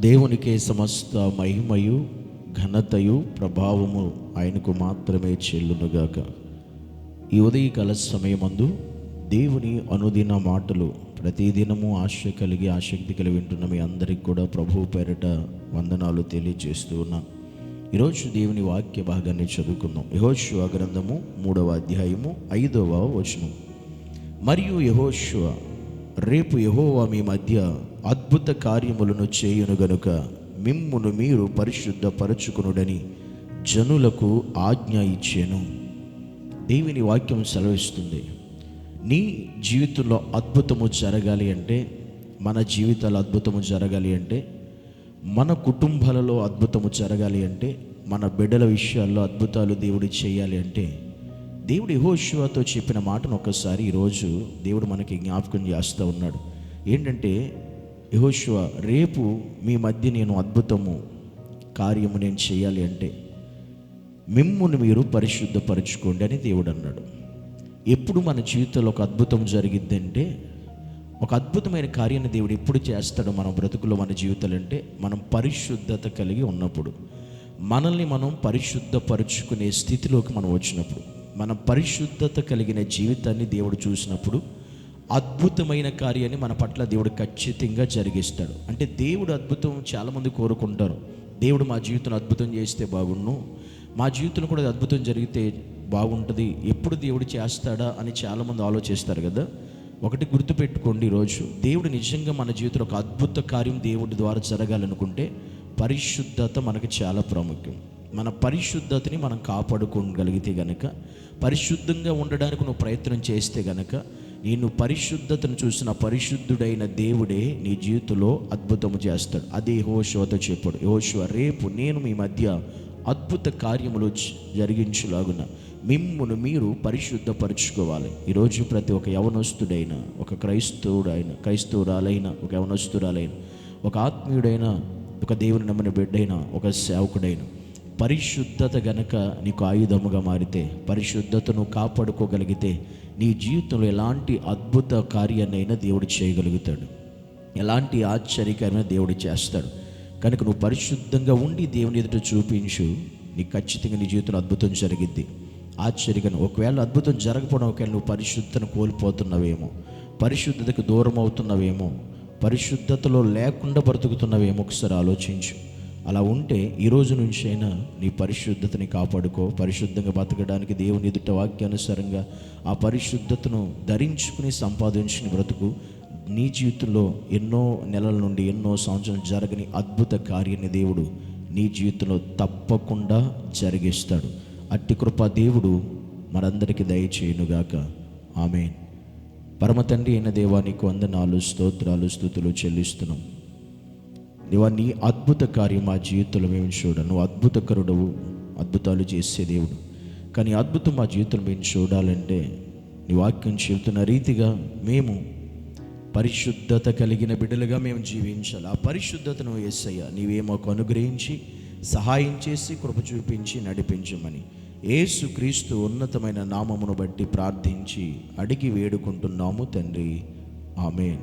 దేవునికే సమస్త మహిమయు ఘనతయు ప్రభావము ఆయనకు మాత్రమే చెల్లునుగాక. ఈ ఉదయకాల సమయమందు దేవుని అనుదిన మాటలు ప్రతిదినము ఆశక్తి కలిగి వింటున్న మీ అందరికి కూడా ప్రభువు పేరిట వందనాలు తెలియజేస్తూ ఉన్నాను. ఈరోజు దేవుని వాక్య భాగాన్ని చదువుకుందాం. యెహోషువ గ్రంథము 3వ అధ్యాయము 5వ వచనం. మరియు యెహోషువ, రేపు యెహోవా మీ మధ్య అద్భుత కార్యములను చేయును గనుక మిమ్మును మీరు పరిశుద్ధపరచుకొనుడని జనులకు ఆజ్ఞ ఇచ్చాను. దేవుని వాక్యం సెలవిస్తుంది, నీ జీవితంలో అద్భుతము జరగాలి అంటే, మన జీవితాలు అద్భుతము జరగాలి అంటే, మన కుటుంబాలలో అద్భుతము జరగాలి అంటే, మన బిడ్డల విషయాల్లో అద్భుతాలు దేవుడు చేయాలి అంటే, దేవుడు యెహోషువతో చెప్పిన మాటను ఒక్కసారి ఈరోజు దేవుడు మనకి జ్ఞాపకం చేస్తూ ఉన్నాడు. ఏంటంటే, యెహోషువ, రేపు మీ మధ్య నేను అద్భుతము కార్యము నేను చేయాలి అంటే మిమ్మును మీరు పరిశుద్ధపరచుకోండి అని దేవుడు అన్నాడు. ఎప్పుడు మన జీవితంలో ఒక అద్భుతం జరిగిద్దంటే, ఒక అద్భుతమైన కార్యాన్ని దేవుడు ఎప్పుడు చేస్తాడు మన బ్రతుకులో, మన జీవితాలు అంటే మనం పరిశుద్ధత కలిగి ఉన్నప్పుడు, మనల్ని మనం పరిశుద్ధపరచుకునే స్థితిలోకి మనం వచ్చినప్పుడు, మన పరిశుద్ధత కలిగిన జీవితాన్ని దేవుడు చూసినప్పుడు అద్భుతమైన కార్యాన్ని మన పట్ల దేవుడు ఖచ్చితంగా జరిగిస్తాడు. అంటే దేవుడు అద్భుతం చాలామంది కోరుకుంటారు. దేవుడు మా జీవితంలో అద్భుతం చేస్తే బాగుండు, మా జీవితంలో కూడా అద్భుతం జరిగితే బాగుంటుంది, ఎప్పుడు దేవుడు చేస్తాడా అని చాలామంది ఆలోచిస్తారు కదా. ఒకటి గుర్తుపెట్టుకోండి, ఈరోజు దేవుడు నిజంగా మన జీవితంలో ఒక అద్భుత కార్యం దేవుడి ద్వారా జరగాలనుకుంటే పరిశుద్ధత మనకు చాలా ప్రాముఖ్యం. మన పరిశుద్ధతని మనం కాపాడుకోగలిగితే గనక, పరిశుద్ధంగా ఉండడానికి నువ్వు ప్రయత్నం చేస్తే గనక, నేను పరిశుద్ధతను చూసిన పరిశుద్ధుడైన దేవుడే నీ జీవితంలో అద్భుతము చేస్తాడు. అదే యెహోషువతో చెప్పాడు, యెహోషువ, రేపు నేను మీ మధ్య అద్భుత కార్యములు జరిగించులాగున మిమ్మును మీరు పరిశుద్ధపరచుకోవాలి. ఈరోజు ప్రతి ఒక్క యవనస్తుడైన, ఒక క్రైస్తవురాలైన, ఒక యవనస్తురాలైన, ఒక ఆత్మీయుడైన, ఒక దేవుని నమ్మిన బిడ్డైన, ఒక సేవకుడైన, పరిశుద్ధత గనక నీకు ఆయుధముగా మారితే, పరిశుద్ధతను కాపాడుకోగలిగితే నీ జీవితంలో ఎలాంటి అద్భుత కార్యాన్నైనా దేవుడు చేయగలుగుతాడు, ఎలాంటి ఆశ్చర్యకరమైన దేవుడు చేస్తాడు. కనుక నువ్వు పరిశుద్ధంగా ఉండి దేవుని ఎదుట చూపించు, నీకు ఖచ్చితంగా నీ జీవితంలో అద్భుతం జరిగిద్ది. ఆశ్చర్యకరం. ఒకవేళ అద్భుతం జరగకపోవడం, ఒకవేళ నువ్వు పరిశుద్ధతను కోల్పోతున్నవేమో, పరిశుద్ధతకు దూరం అవుతున్నవేమో, పరిశుద్ధతలో లేకుండా బ్రతుకుతున్నవేమో, ఒకసారి ఆలోచించు. అలా ఉంటే ఈ రోజు నుంచి అయినా నీ పరిశుద్ధతని కాపాడుకో. పరిశుద్ధంగా బతకడానికి దేవుని ఎదుట వాక్యానుసారంగా ఆ పరిశుద్ధతను ధరించుకుని సంపాదించుకుని బ్రతుకు. నీ జీవితంలో ఎన్నో నెలల నుండి, ఎన్నో సంవత్సరాలు జరగని అద్భుత కార్యాన్ని దేవుడు నీ జీవితంలో తప్పకుండా జరిగిస్తాడు. అట్టి కృప దేవుడు మనందరికీ దయచేయునుగాక. ఆమేన్. పరమ తండ్రి అయిన దేవా, నీకు వందనాలు, స్తోత్రాలు, స్తుతులు చెల్లిస్తున్నాం. దేవా, నీ అద్భుత కార్యం మా జీవితంలో మేము చూడాలి. నువ్వు అద్భుతకరుడవు, అద్భుతాలు చేసే దేవుడు. కానీ అద్భుతం మా జీవితంలో మేము చూడాలంటే నీ వాక్యం చెబుతున్న రీతిగా మేము పరిశుద్ధత కలిగిన బిడ్డలుగా మేము జీవించాలి. ఆ పరిశుద్ధతను యేసయ్య నీవే మాకు అనుగ్రహించి సహాయం చేసి కృప చూపించి నడిపించమని యేసుక్రీస్తు ఉన్నతమైన నామమును బట్టి ప్రార్థించి అడిగి వేడుకుంటున్నాము తండ్రి. ఆమేన్.